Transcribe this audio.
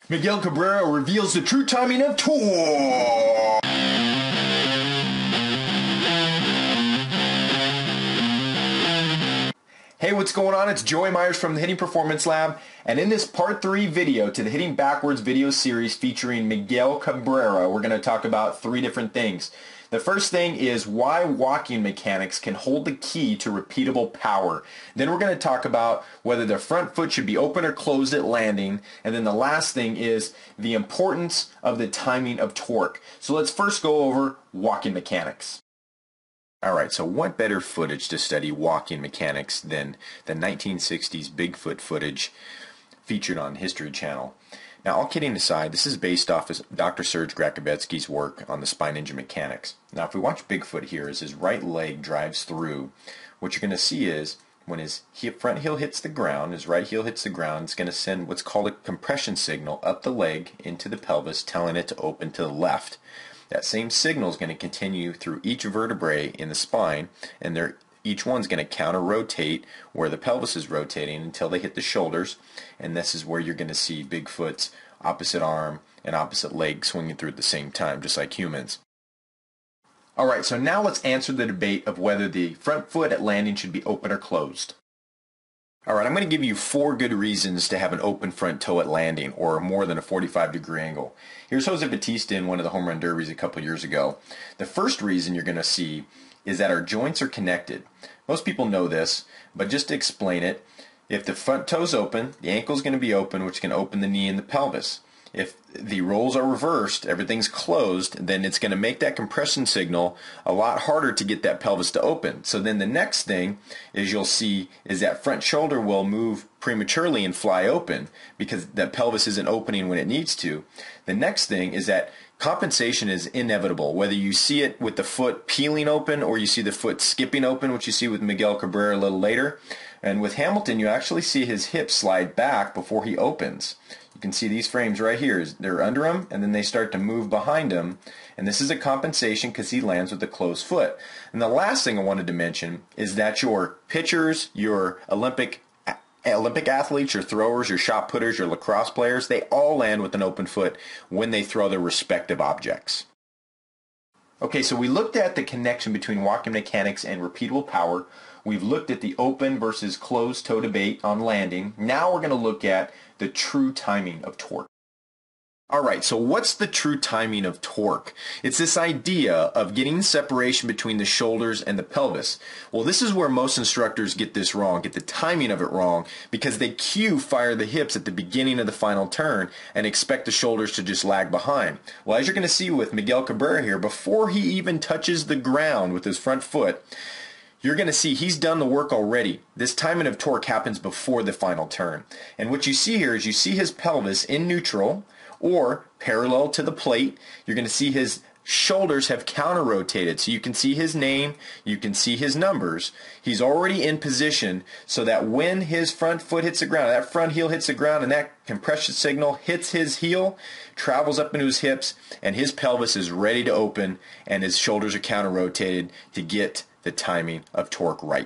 Miguel Cabrera reveals the true timing of torque. Hey, what's going on? It's Joey Myers from the Hitting Performance Lab, and in this part 3 video to the Hitting Backwards video series featuring Miguel Cabrera, we're going to talk about 3 different things. The first thing is why walking mechanics can hold the key to repeatable power. Then we're going to talk about whether the front foot should be open or closed at landing. And then the last thing is the importance of the timing of torque. So let's first go over walking mechanics. Alright, so what better footage to study walking mechanics than the 1960s Bigfoot footage featured on History Channel. Now, all kidding aside, this is based off of Dr. Serge Gracovetsky's work on the spine engine mechanics. Now, if we watch Bigfoot here, as his right leg drives through, what you're going to see is when his front heel hits the ground, his right heel hits the ground, it's going to send what's called a compression signal up the leg into the pelvis, telling it to open to the left. That same signal is going to continue through each vertebrae in the spine, and each one's going to counter-rotate where the pelvis is rotating until they hit the shoulders, and this is where you're going to see Bigfoot's opposite arm and opposite leg swinging through at the same time, just like humans. Alright, so now let's answer the debate of whether the front foot at landing should be open or closed. Alright, I'm going to give you 4 good reasons to have an open front toe at landing, or more than a 45-degree angle. Here's Jose Bautista in one of the home run derbies a couple years ago. The first reason you're going to see is that our joints are connected. Most people know this, but just to explain it, if the front toe's open, the ankle's going to be open, which can open the knee and the pelvis. If the roles are reversed, everything's closed, then it's going to make that compression signal a lot harder to get that pelvis to open. So then the next thing is you'll see is that front shoulder will move prematurely and fly open because that pelvis isn't opening when it needs to. The next thing is that compensation is inevitable, whether you see it with the foot peeling open or you see the foot skipping open, which you see with Miguel Cabrera a little later. And with Hamilton, you actually see his hips slide back before he opens. You can see these frames right here. They're under him, and then they start to move behind him. And this is a compensation because he lands with a closed foot. And the last thing I wanted to mention is that your pitchers, your Olympic athletes, your throwers, your shot putters, your lacrosse players, they all land with an open foot when they throw their respective objects. Okay, so we looked at the connection between walking mechanics and repeatable power. We've looked at the open versus closed toe debate on landing. Now we're going to look at the true timing of torque. Alright, so what's the true timing of torque? It's this idea of getting separation between the shoulders and the pelvis. Well, this is where most instructors get this wrong, get the timing of it wrong, because they fire the hips at the beginning of the final turn and expect the shoulders to just lag behind. Well, as you're going to see with Miguel Cabrera here, before he even touches the ground with his front foot, you're going to see he's done the work already. This timing of torque happens before the final turn. And what you see here is you see his pelvis in neutral or parallel to the plate. You're going to see his shoulders have counter-rotated. So you can see his name, you can see his numbers. He's already in position so that when his front foot hits the ground, that front heel hits the ground and that compression signal hits his heel, travels up into his hips, and his pelvis is ready to open and his shoulders are counter-rotated to get the timing of torque right.